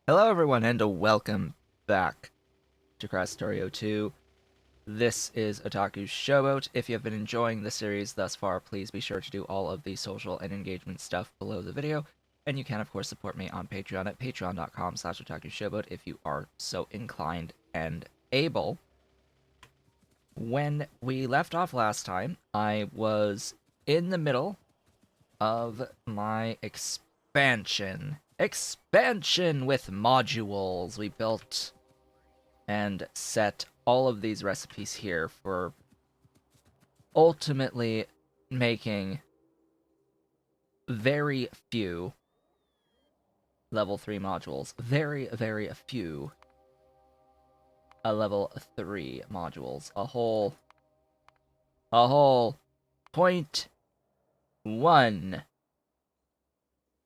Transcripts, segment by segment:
Hello everyone and welcome back to Krastorio 2. This is Otaku's Showboat. If you have been enjoying the series thus far, please be sure to do all of the social and engagement stuff below the video. And you can of course support me on Patreon at patreon.com/otakushowboat if you are so inclined and able. When we left off last time, I was in the middle of my expansion. Expansion with modules. We built and set all of these recipes here for ultimately making very few level 3 modules. Very few level 3 modules. A whole point one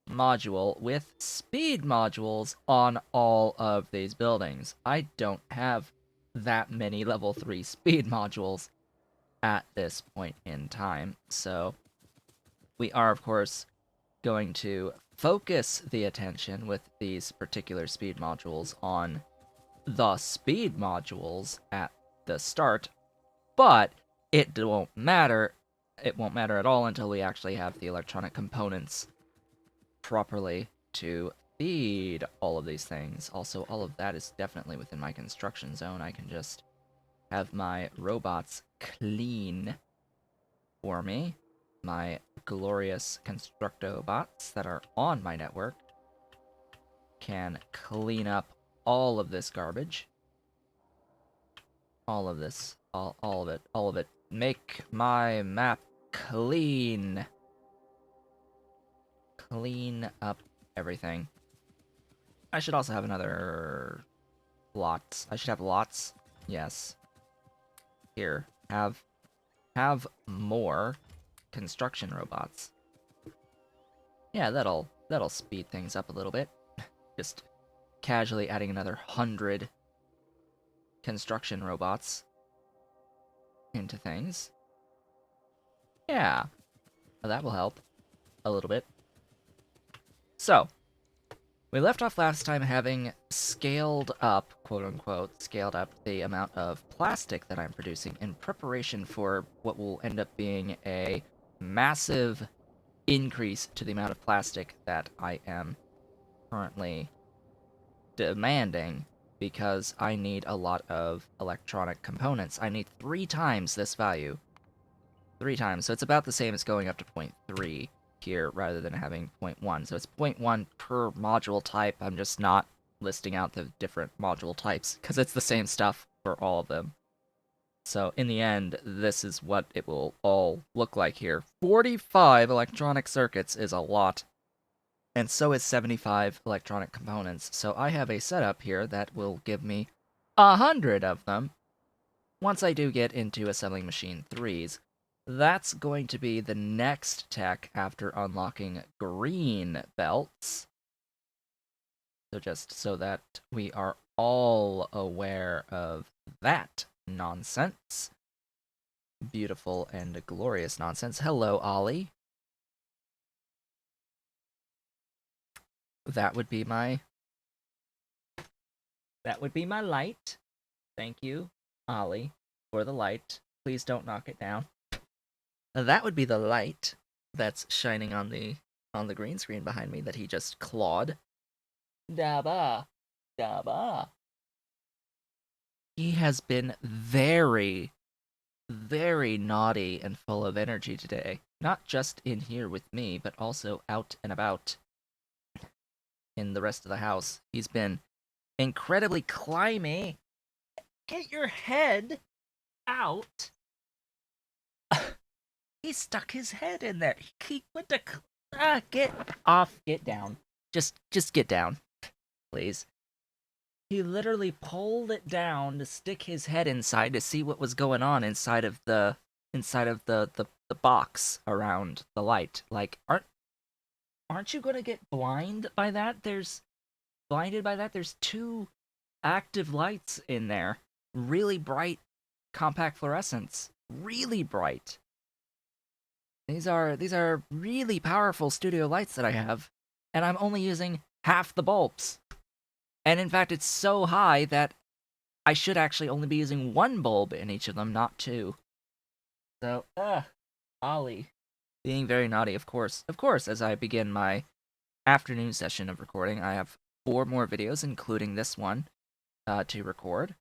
module with speed modules on all of these buildings. I don't have that many level 3 speed modules at this point in time, so we are of course going to focus the attention with these particular speed modules on the speed modules at the start, but it won't matter. It won't matter at all until we actually have the electronic components properly to feed all of these things. Also, all of that is definitely within my construction zone. I can just have my robots clean for me. My glorious Constructobots that are on my network can clean up all of this garbage. All of this. All of it. All of it. Make my map clean. Clean up everything. I should also have another lots. I should have lots. Yes. Here. Have more construction robots. Yeah, that'll speed things up a little bit. Just casually adding another 100 construction robots into things. Yeah. Well, that will help a little bit. So, we left off last time having scaled up, quote-unquote, scaled up the amount of plastic that I'm producing in preparation for what will end up being a massive increase to the amount of plastic that I am currently demanding, because I need a lot of electronic components. I need 3 times this value. 3 times, so it's about the same as going up to 0.3 here rather than having 0.1. So it's 0.1 per module type. I'm just not listing out the different module types because it's the same stuff for all of them. So in the end, this is what it will all look like here. 45 electronic circuits is a lot, and so is 75 electronic components. So I have a setup here that will give me 100 of them once I do get into assembling machine 3s. That's going to be the next tech after unlocking green belts. So just so that we are all aware of that nonsense. Beautiful and glorious nonsense. Hello, Ollie. That would be my light. Thank you, Ollie, for the light. Please don't knock it down. That would be the light that's shining on the green screen behind me that he just clawed. Daba. Daba. He has been very, very naughty and full of energy today. Not just in here with me, but also out and about in the rest of the house. He's been incredibly climby. Get your head out. He stuck his head in there. He went to... get off. Get down. Just get down. Please. He literally pulled it down to stick his head inside to see what was going on inside of the box around the light. Like, aren't you gonna get blinded by that? There's 2 active lights in there. Really bright compact fluorescents. Really bright. These are really powerful studio lights that I have, and I'm only using half the bulbs. And in fact, it's so high that I should actually only be using one bulb in each of them, not two. So, Ollie. Being very naughty, of course. Of course, as I begin my afternoon session of recording, I have 4 more videos, including this one, to record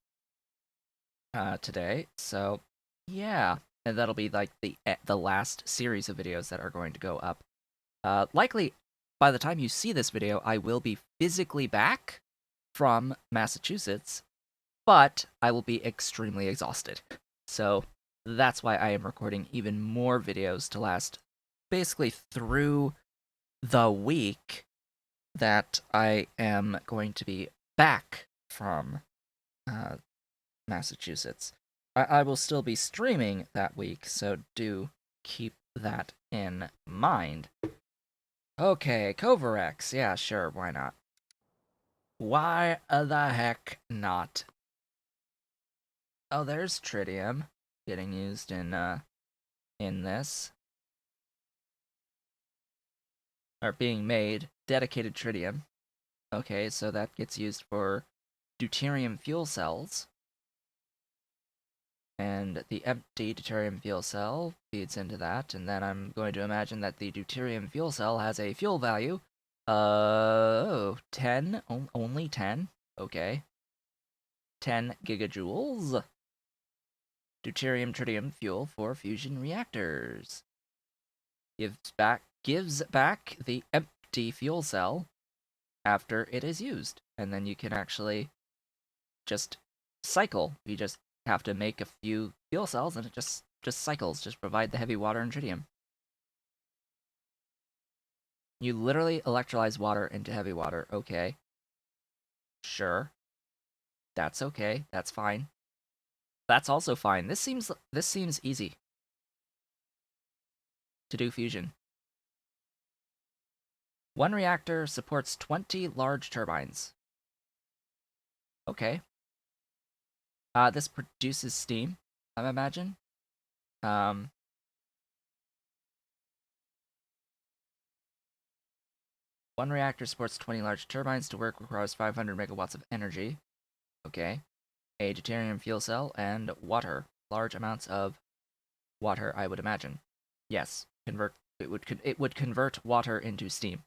today. So, yeah. And that'll be like the last series of videos that are going to go up. Likely, by the time you see this video, I will be physically back from Massachusetts, but I will be extremely exhausted. So that's why I am recording even more videos to last basically through the week that I am going to be back from Massachusetts. I will still be streaming that week, so do keep that in mind. Okay, Kovarex. Yeah, sure, why not? Why the heck not? Oh, there's tritium getting used in this. Or being made. Dedicated tritium. Okay, so that gets used for deuterium fuel cells. And the empty deuterium fuel cell feeds into that, and then I'm going to imagine that the deuterium fuel cell has a fuel value. 10? Only 10? Okay. 10 gigajoules. Deuterium tritium fuel for fusion reactors. Gives back the empty fuel cell after it is used. And then you can actually just cycle. You just have to make a few fuel cells and it just cycles, just provide the heavy water and tritium. You literally electrolyze water into heavy water. Okay. Sure. That's okay. That's fine. That's also fine. This seems easy to do fusion. One reactor supports 20 large turbines. Okay. This produces steam, I imagine. One reactor supports 20 large turbines. To work requires 500 megawatts of energy. Okay. A deuterium fuel cell and water. Large amounts of water, I would imagine. Yes, it would convert water into steam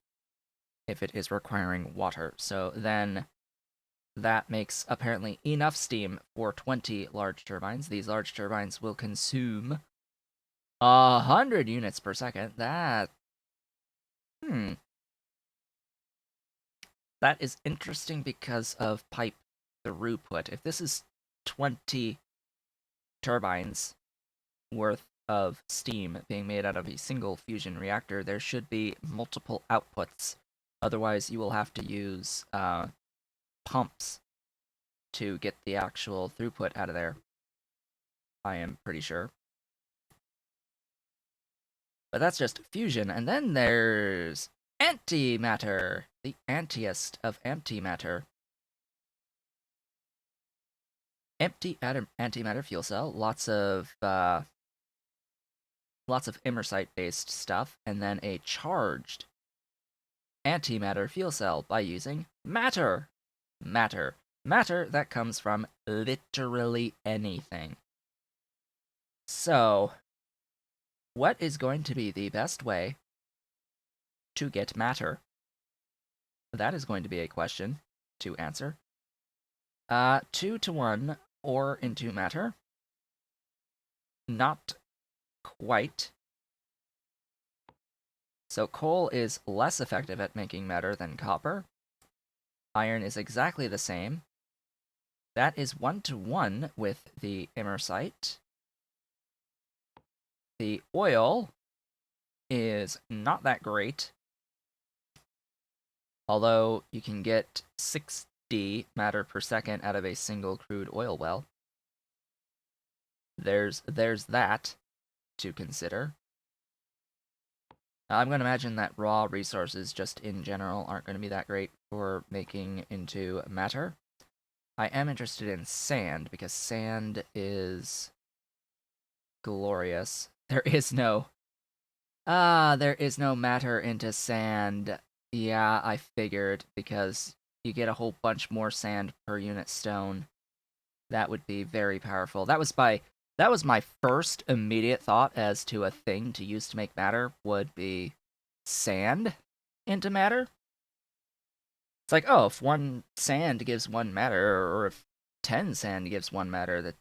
if it is requiring water. So then that makes apparently enough steam for 20 large turbines. These large turbines will consume 100 units per second. That that is interesting because of pipe throughput. If this is 20 turbines worth of steam being made out of a single fusion reactor, there should be multiple outputs. Otherwise, you will have to use pumps to get the actual throughput out of there. I am pretty sure. But that's just fusion. And then there's antimatter, the antiest of antimatter. Empty antimatter fuel cell, lots of imersite-based stuff, and then a charged antimatter fuel cell by using matter. Matter that comes from literally anything. So, what is going to be the best way to get matter? That is going to be a question to answer. 2-to-1 ore into matter. Not quite. So coal is less effective at making matter than copper. Iron is exactly the same. That is 1-to-1 with the imersite. The oil is not that great. Although you can get 60 matter per second out of a single crude oil well. There's that to consider. I'm going to imagine that raw resources just in general aren't going to be that great for making into matter. I am interested in sand because sand is glorious. There is no matter into sand. Yeah, I figured because you get a whole bunch more sand per unit stone. That would be very powerful. That was my first immediate thought as to a thing to use to make matter would be sand into matter. It's like, oh, if one sand gives one matter, or if 10 sand gives one matter,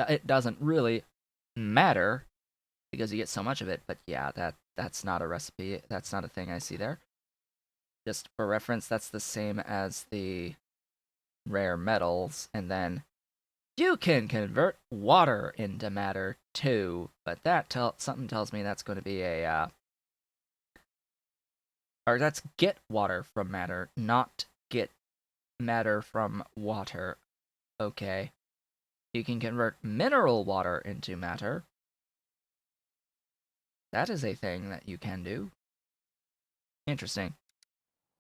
it doesn't really matter because you get so much of it. But yeah, that's not a recipe. That's not a thing I see there. Just for reference, that's the same as the rare metals, and then you can convert water into matter too. But something tells me that's going to be or that's get water from matter, not get matter from water. Okay. You can convert mineral water into matter. That is a thing that you can do. Interesting.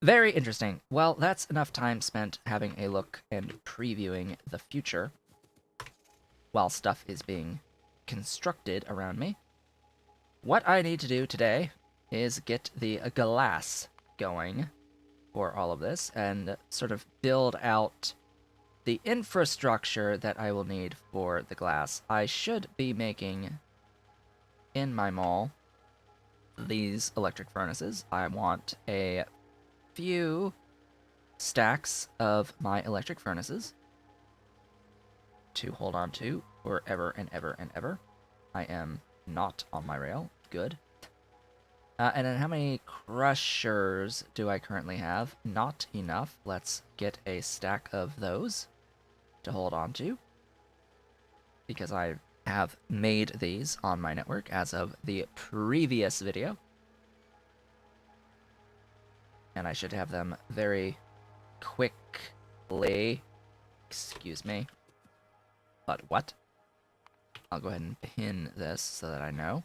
Very interesting. Well, that's enough time spent having a look and previewing the future while stuff is being constructed around me. What I need to do today is get the glass going for all of this and sort of build out the infrastructure that I will need for the glass. I should be making in my mall these electric furnaces. I want a few stacks of my electric furnaces to hold on to forever and ever and ever. I am not on my rail. Good. And then how many crushers do I currently have? Not enough. Let's get a stack of those to hold on to, because I have made these on my network as of the previous video. And I should have them very quickly. Excuse me. But what? I'll go ahead and pin this so that I know.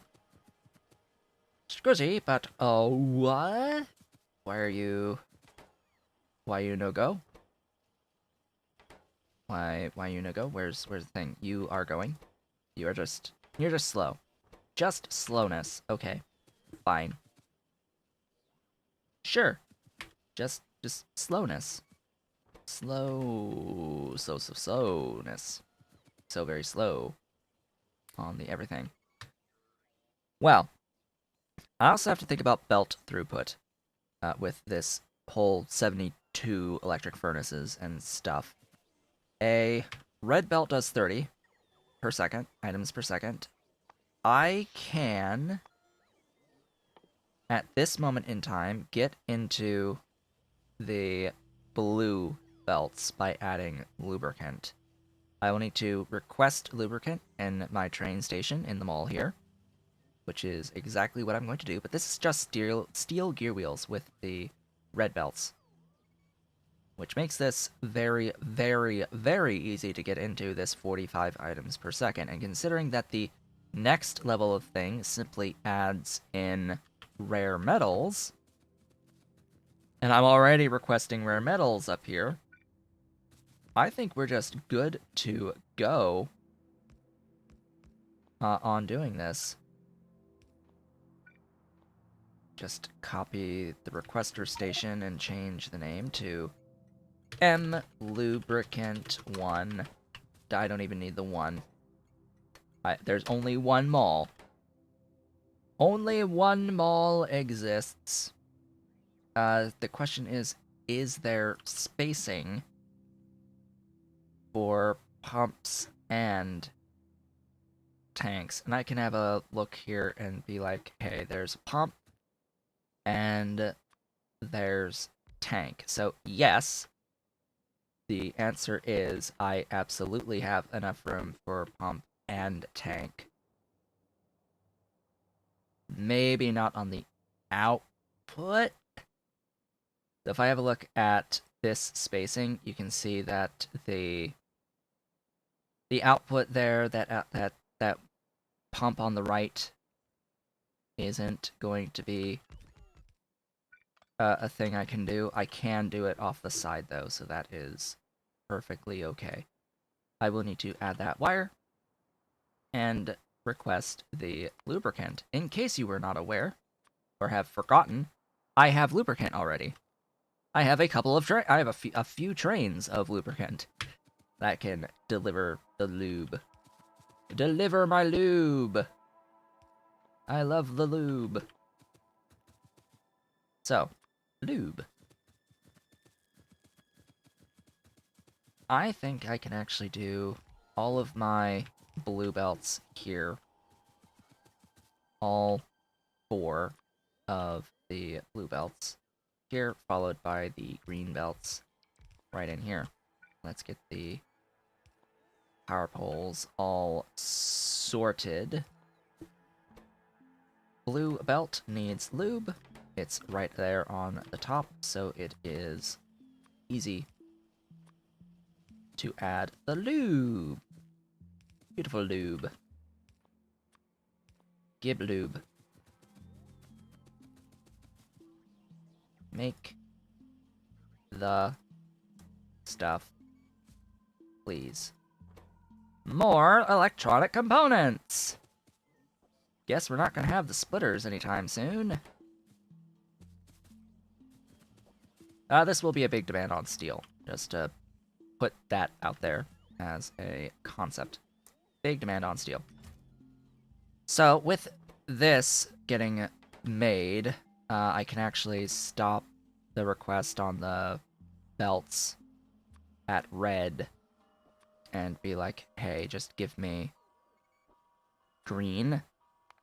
Scusi, but what? Why you no go? Why you no go? Where's the thing? You are going. You're just slow. Just slowness. Okay. Fine. Sure. Just slowness. Slowness. So very slow on the everything. Well, I also have to think about belt throughput with this whole 72 electric furnaces and stuff. A red belt does 30 per second, items per second. I can, at this moment in time, get into the blue belts by adding lubricant. I will need to request lubricant in my train station in the mall here, which is exactly what I'm going to do, but this is just steel gear wheels with the red belts, which makes this very, very, very easy to get into this 45 items per second. And considering that the next level of thing simply adds in rare metals, and I'm already requesting rare metals up here, I think we're just good to go on doing this. Just copy the requester station and change the name to M Lubricant 1. I don't even need the 1. There's only one mall. Only one mall exists. The question is there spacing for pumps and tanks? And I can have a look here and be like, hey, there's a pump and there's tank. So yes, the answer is I absolutely have enough room for pump and tank. Maybe not on the output. So if I have a look at this spacing, you can see that the output there, that pump on the right, isn't going to be a thing I can do. I can do it off the side though, so that is perfectly okay. I will need to add that wire and request the lubricant. In case you were not aware or have forgotten, I have lubricant already. I have a couple of I have a few trains of lubricant that can deliver the lube. Deliver my lube. I love the lube. So, lube. I think I can actually do all of my blue belts here. All 4 of the blue belts here, followed by the green belts right in here. Let's get the power poles all sorted. Blue belt needs lube. It's right there on the top, so it is easy to add the lube. Beautiful lube. Gib lube. Make the stuff, please. More electronic components! Guess we're not gonna have the splitters anytime soon. This will be a big demand on steel, just to put that out there as a concept. Big demand on steel. So, with this getting made, I can actually stop the request on the belts at red and be like, hey, just give me green.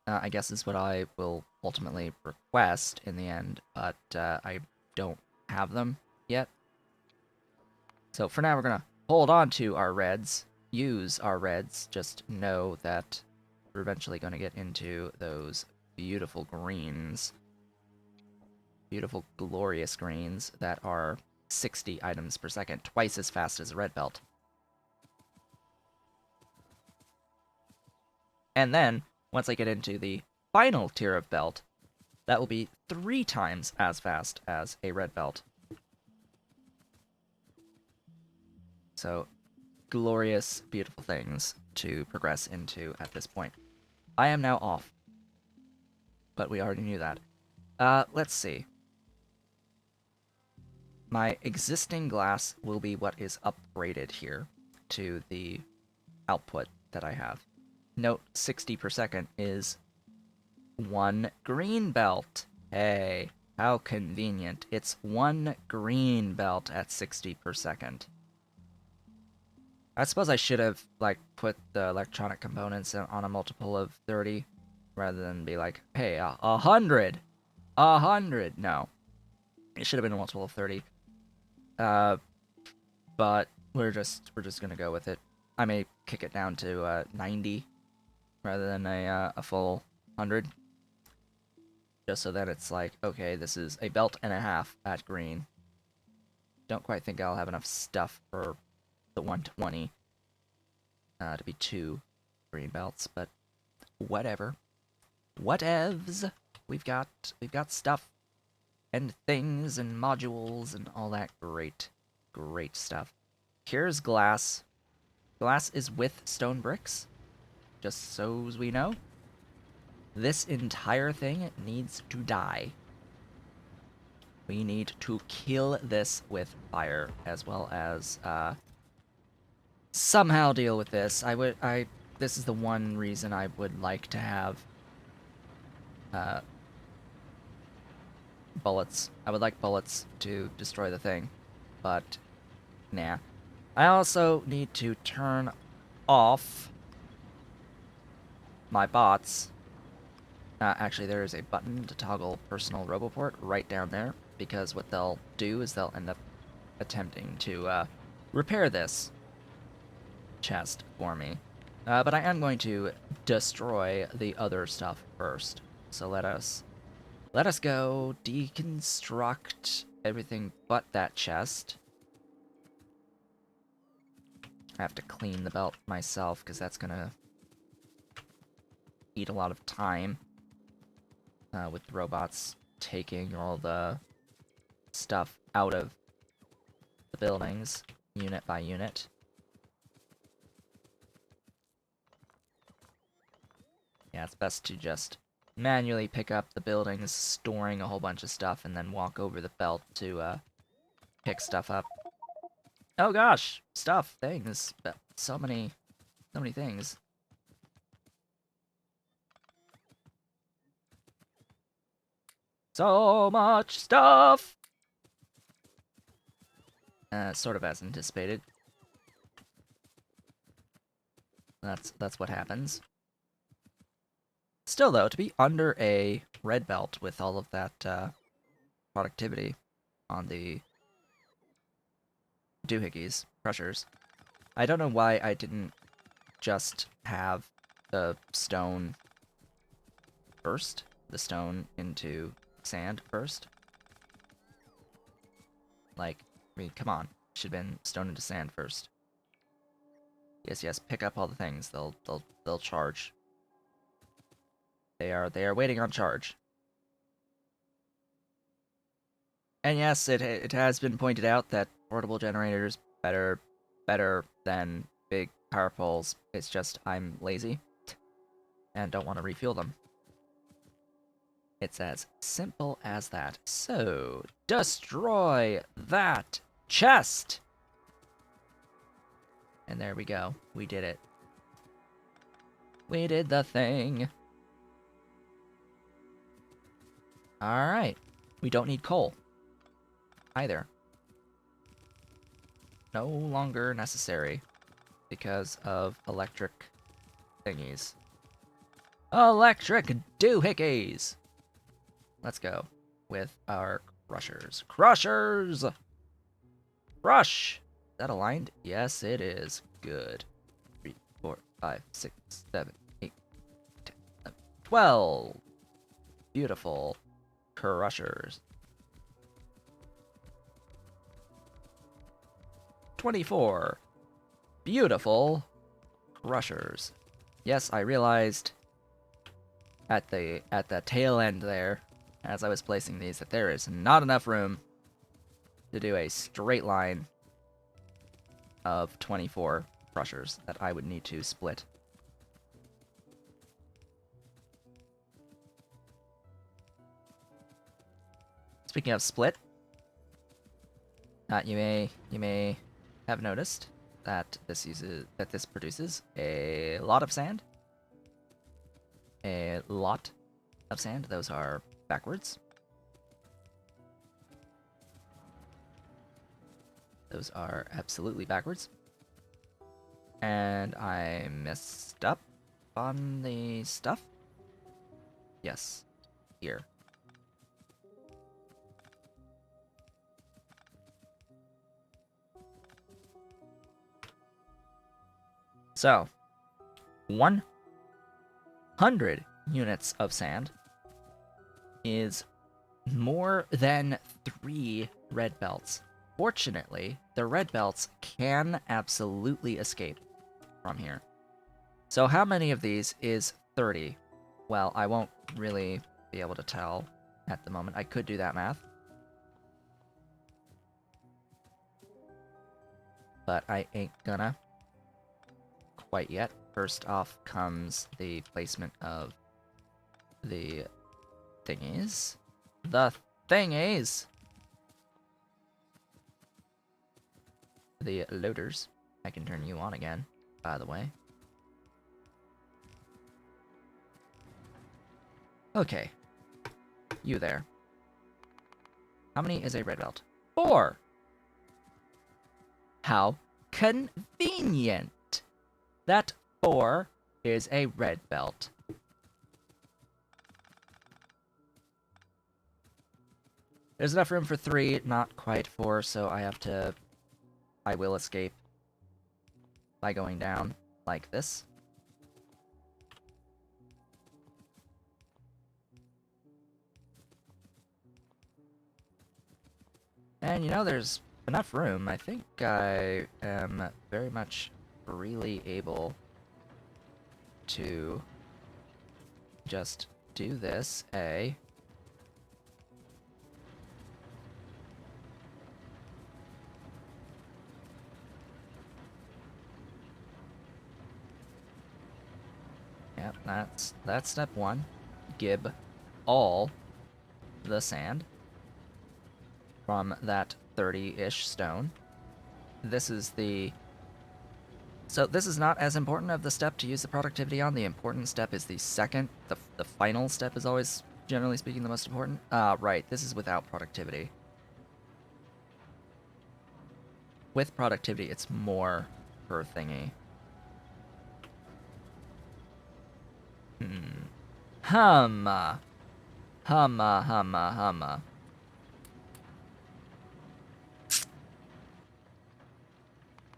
I guess is what I will ultimately request in the end, but I don't have them yet. So for now, we're gonna hold on to our reds, use our reds, just know that we're eventually gonna get into those beautiful greens. Beautiful, glorious greens that are 60 items per second, twice as fast as a red belt. And then, once I get into the final tier of belt, that will be 3 times as fast as a red belt. So, glorious, beautiful things to progress into at this point. I am now off. But we already knew that. Let's see. My existing glass will be what is upgraded here to the output that I have. Note 60 per second is 1 green belt. Hey, how convenient. It's 1 green belt at 60 per second. I suppose I should have, like, put the electronic components on a multiple of 30, rather than be like, hey, 100! 100! No. It should have been a multiple of 30. But we're just gonna go with it. I may kick it down to 90, rather than a full 100. Just so that it's like, okay, this is a belt and a half at green. Don't quite think I'll have enough stuff for the 120 to be 2 green belts, but whatever. Whatevs. We've got stuff and things and modules and all that great stuff. Here's glass. Glass is with stone bricks, just so as we know. This entire thing needs to die. We need to kill this with fire, as well as somehow deal with this. This is the one reason I would like to have bullets. I would like bullets to destroy the thing, but nah. I also need to turn off my bots. Actually, there is a button to toggle personal roboport right down there, because what they'll do is they'll end up attempting to repair this chest for me. But I am going to destroy the other stuff first. So let us go deconstruct everything but that chest. I have to clean the belt myself, because that's gonna eat a lot of time. With the robots taking all the stuff out of the buildings, unit by unit. Yeah, it's best to just manually pick up the buildings, storing a whole bunch of stuff, and then walk over the belt to pick stuff up. Oh gosh, stuff, things, so many things. So much stuff! Sort of as anticipated. That's what happens. Still though, to be under a red belt with all of that productivity on the doohickeys, crushers, I don't know why I didn't just have the stone first, the stone into sand first. Like, I mean, come on, should have been stone into sand first. Yes, pick up all the things. They'll charge. They are waiting on charge. And yes, it has been pointed out that portable generators better than big power poles. It's just I'm lazy and don't want to refuel them. It's as simple as that. So, destroy that chest! And there we go. We did it. We did the thing. Alright. We don't need coal. Either. No longer necessary. Because of electric thingies. Electric doohickeys! Let's go with our crushers. Crushers! Crush! Is that aligned? Yes, it is. Good. 3, 4, 5, 6, 7, 8, 10, 11, 12. Beautiful crushers. 24. Beautiful crushers. Yes, I realized at the tail end there, as I was placing these, that there is not enough room to do a straight line of 24 crushers that I would need to split. Speaking of split, you may have noticed that this produces a lot of sand. A lot of sand. Those are backwards. Those are absolutely backwards. And I messed up on the stuff. Yes, here. So, 100 units of sand is more than 3 red belts. Fortunately, the red belts can absolutely escape from here. So how many of these is 30? Well, I won't really be able to tell at the moment. I could do that math. But I ain't gonna quite yet. First off comes the placement of the thingies. The thingies! The loaders. I can turn you on again, by the way. Okay. You there. How many is a red belt? 4! How convenient! That 4 is a red belt. There's enough room for 3, not quite 4, so I will escape by going down like this. And you know, there's enough room. I think I am very much freely able to just do this, Yep, that's step 1. Gib all the sand from that 30-ish stone. This is the... So this is not as important of the step to use the productivity on. The important step is the second. The final step is always, generally speaking, the most important. Right, this is without productivity. With productivity, it's more per thingy. Humma. Humma, humma, humma.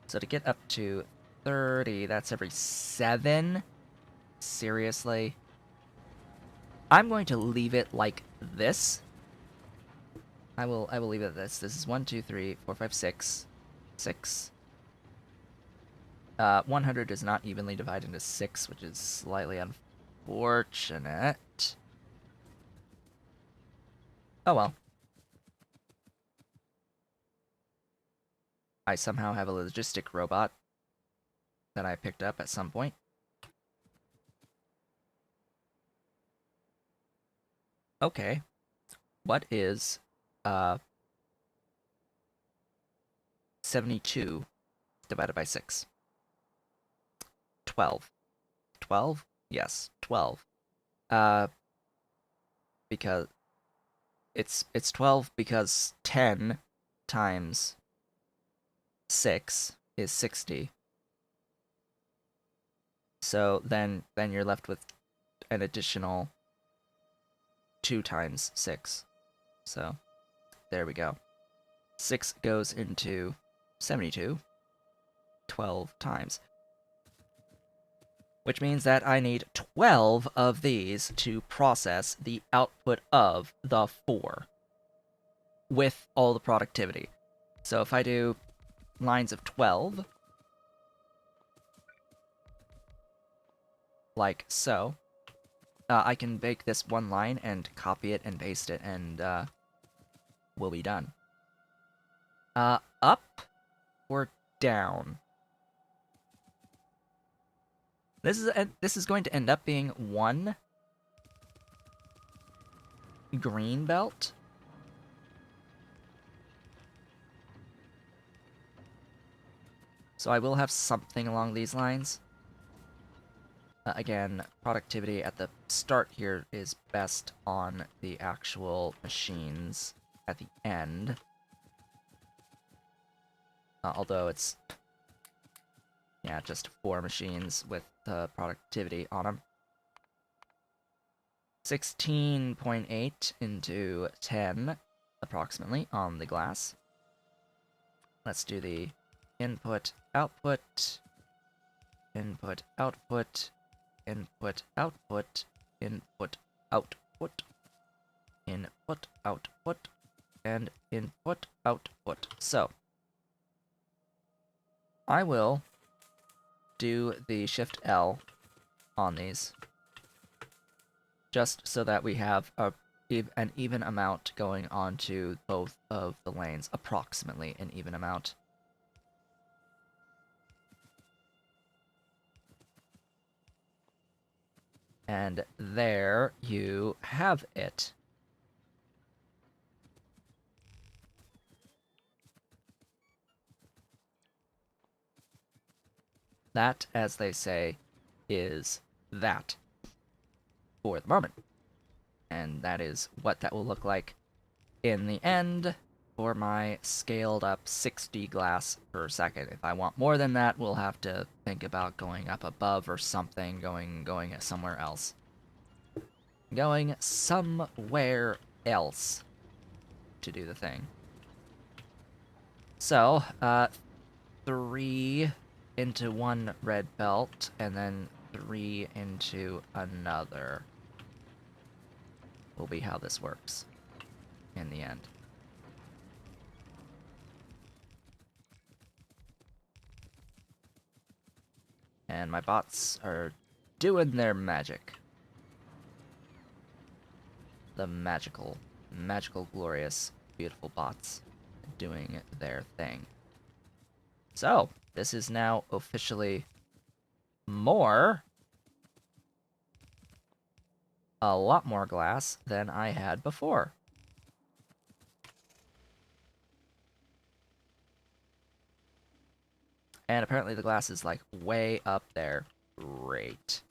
So to get up to 30, that's every 7? Seriously? I'm going to leave it like this. I will leave it at this. This is 1, 2, 3, 4, 5, 6. 6. 100 does not evenly divide into 6, which is slightly unfortunate. Oh well. I somehow have a logistic robot that I picked up at some point. Okay. What is 72 divided by 6? 12. 12? Yes, 12. Because it's 12 because 10 times 6 is 60. So then you're left with an additional 2 times 6. So there we go. 6 goes into 72 12 times. Which means that I need 12 of these to process the output of the 4 with all the productivity. So if I do lines of 12, like so, I can make this one line and copy it and paste it, and we'll be done. Up or down? This is going to end up being one green belt. So I will have something along these lines. Again, productivity at the start here is best on the actual machines at the end. Although it's, yeah, just 4 machines with productivity on them. 16.8 into 10, approximately, on the glass. Let's do the input, output, input, output, input, output, input, output, input, output, and input, output. So, I will do the Shift L on these, just so that we have an even amount going onto both of the lanes, approximately an even amount. And there you have it. That, as they say, is that for the moment. And that is what that will look like in the end for my scaled up 60 glass per second. If I want more than that, we'll have to think about going up above or something, going somewhere else. Going somewhere else to do the thing. So, 3 into 1 red belt, and then 3 into another will be how this works in the end. And my bots are doing their magic. The magical, glorious, beautiful bots doing their thing. So, this is now officially a lot more glass than I had before. And apparently the glass is, like, way up there. Great.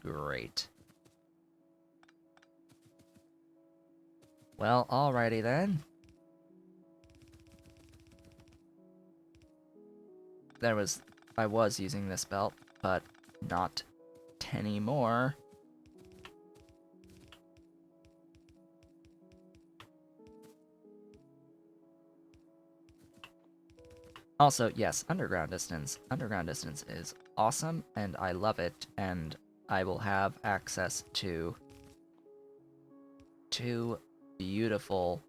Great. Well, alrighty then. I was using this belt, but not anymore. Also, yes, underground distance. Underground distance is awesome, and I love it, and I will have access to two beautiful,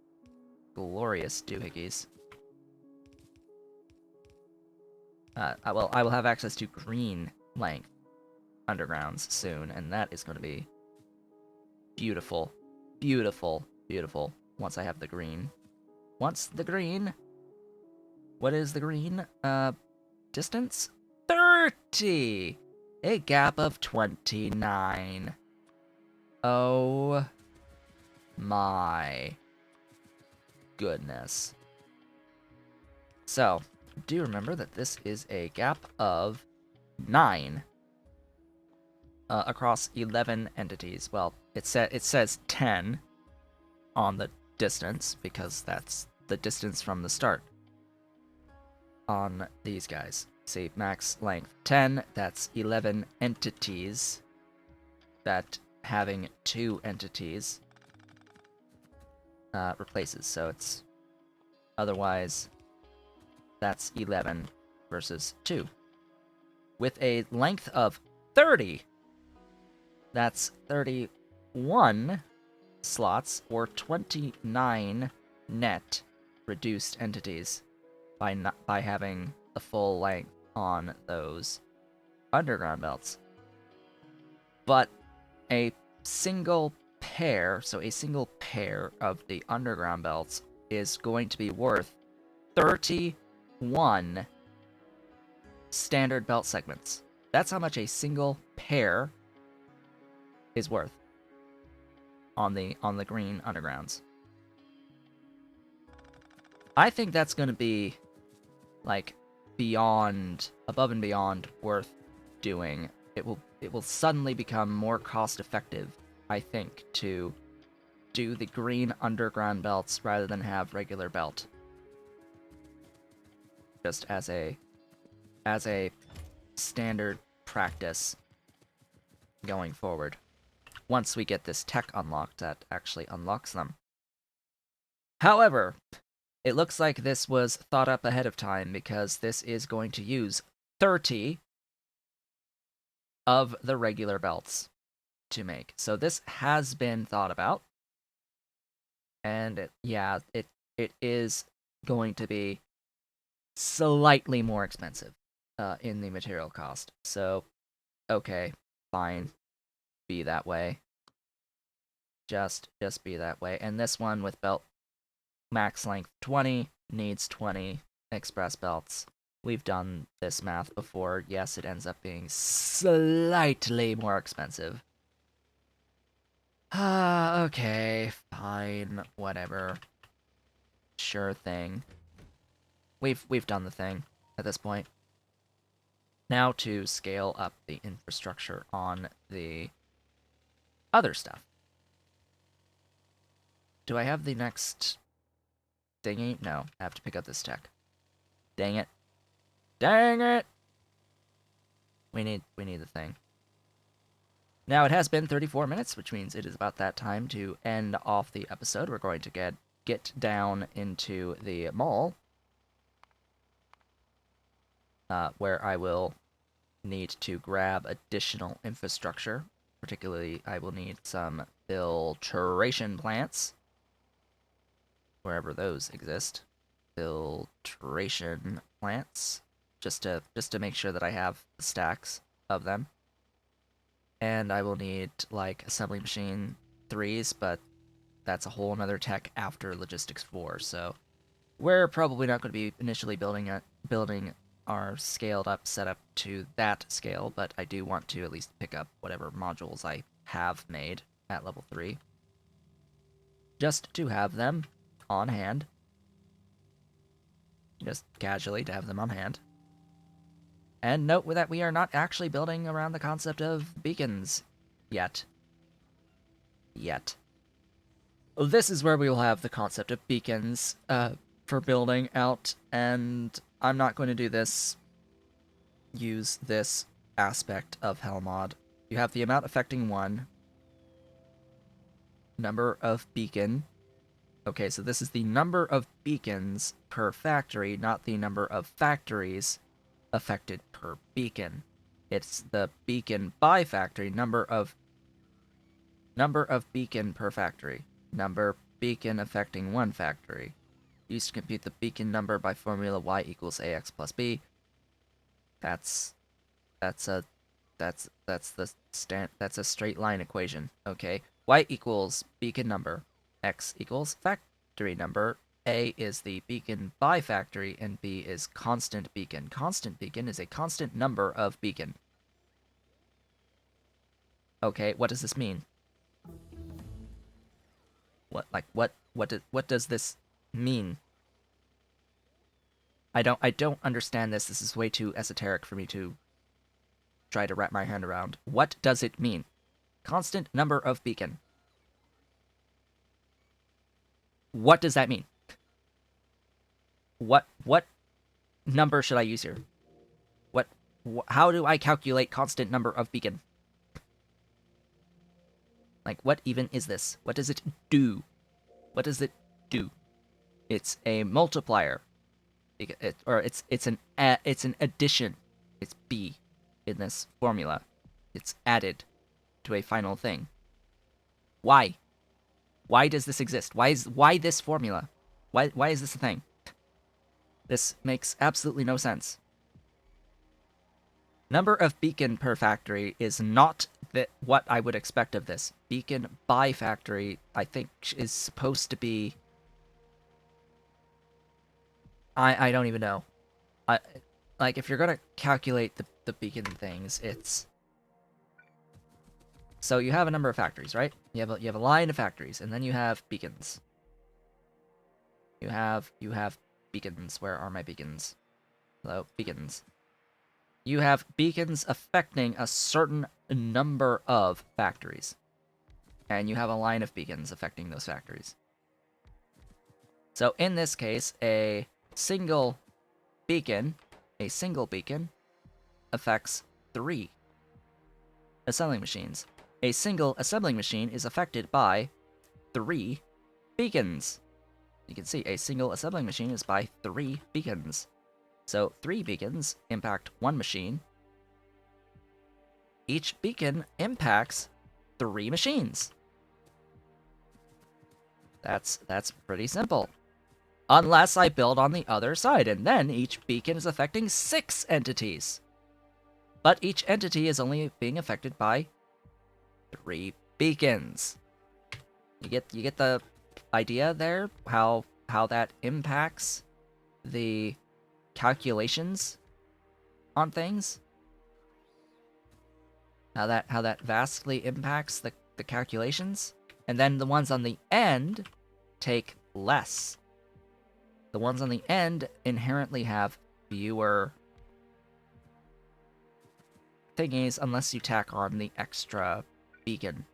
glorious doohickeys. I will have access to green length undergrounds soon, and that is going to be beautiful, beautiful, beautiful. Once I have the green. Once the green. What is the green? Distance? 30! A gap of 29. Oh my goodness. So, do remember that this is a gap of 9 across 11 entities. Well, it says 10 on the distance because that's the distance from the start on these guys. See, max length 10, that's 11 entities. That having 2 entities replaces, so it's otherwise that's 11 versus 2. With a length of 30, that's 31 slots or 29 net reduced entities by having the full length on those underground belts. But a single pair, so a single pair of the underground belts is going to be worth 31 standard belt segments. That's how much a single pair is worth on the green undergrounds. I think that's going to be like above and beyond worth doing. It will suddenly become more cost effective, I think, to do the green underground belts rather than have regular belt. Just as a standard practice going forward. Once we get this tech unlocked that actually unlocks them. However, it looks like this was thought up ahead of time because this is going to use 30 of the regular belts to make. So this has been thought about. And it is going to be slightly more expensive in the material cost. So, okay, fine. Be that way. Just be that way. And this one with belt max length 20 needs 20 express belts. We've done this math before. Yes, it ends up being slightly more expensive. Okay, fine, whatever. Sure thing. We've done the thing at this point. Now to scale up the infrastructure on the other stuff. Do I have the next thingy? No, I have to pick up this tech. Dang it. Dang it! We need the thing. Now it has been 34 minutes, which means it is about that time to end off the episode. We're going to get down into the mall, where I will need to grab additional infrastructure. Particularly, I will need some filtration plants, wherever those exist. Filtration plants, just to make sure that I have stacks of them. And I will need, like, assembly machine 3s, but that's a whole nother tech after Logistics 4, so we're probably not going to be initially building our scaled up setup to that scale, but I do want to at least pick up whatever modules I have made at level 3. Just to have them on hand. just casually to have them on hand. And note that we are not actually building around the concept of beacons yet. This is where we will have the concept of beacons for building out, and I'm not going to do this. Use this aspect of Hellmod. You have the amount affecting 1, number of beacon. Okay, so this is the number of beacons per factory, not the number of factories affected per beacon. It's the beacon by factory, number of beacon per factory. Number beacon affecting 1 factory. Used to compute the beacon number by formula y equals ax plus b. That's a straight line equation. Okay, y equals beacon number, x equals factory number. A is the beacon by factory, and b is constant beacon. Constant beacon is a constant number of beacon. Okay, what does this mean? What does this mean? I don't understand this. This is way too esoteric for me to try to wrap my hand around. What does it mean? Constant number of beacon. What does that mean? What number should I use here? How do I calculate constant number of beacon? Like, what even is this? What does it do? What does it do? It's a multiplier. It's an addition. It's b in this formula. It's added to a final thing. Why? Why does this exist? Why this formula? Why is this a thing? This makes absolutely no sense. Number of beacon per factory is not what I would expect of this. Beacon by factory, I think, is supposed to be... I don't even know. Like, if you're gonna calculate the beacon things, it's... So you have a number of factories, right? You have a line of factories, and then you have beacons. You have beacons. Where are my beacons? Hello, beacons. You have beacons affecting a certain number of factories. And you have a line of beacons affecting those factories. So in this case, a single beacon affects 3 assembling machines. A single assembling machine is affected by 3 beacons. You can see a single assembling machine is by 3 beacons. So 3 beacons impact 1 machine. Each beacon impacts 3 machines. That's pretty simple. Unless I build on the other side, and then each beacon is affecting 6 entities. But each entity is only being affected by 3 beacons. You get the idea there? How that impacts the calculations on things? How that vastly impacts the calculations? And then the ones on the end take less. The ones on the end inherently have fewer thingies unless you tack on the extra beacon.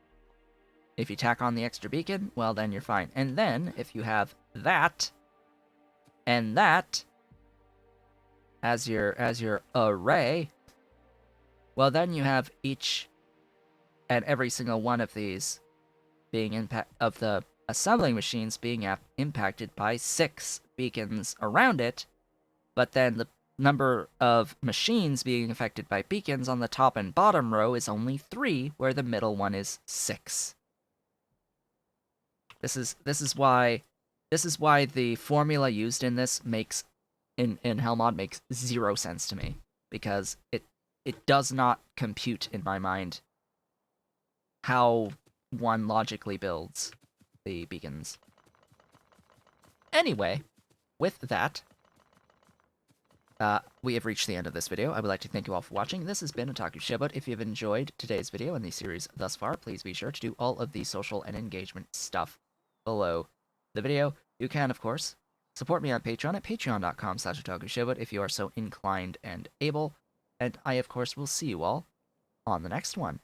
If you tack on the extra beacon, well, then you're fine. And then, if you have that and that as your array, well, then you have each and every single one of these being of the assembling machines being impacted by 6 beacons around it, but then the number of machines being affected by beacons on the top and bottom row is only 3, where the middle one is 6. This is why the formula used in this makes in Hellmod makes 0 sense to me, because it does not compute in my mind how one logically builds the beacons. Anyway, with that, we have reached the end of this video. I would like to thank you all for watching. This has been Otaku Showboat. If you've enjoyed today's video and the series thus far, please be sure to do all of the social and engagement stuff below the video. You can, of course, Support me on Patreon at patreon.com/otakushowboat if you are so inclined and able. And I, of course, will see you all on the next one.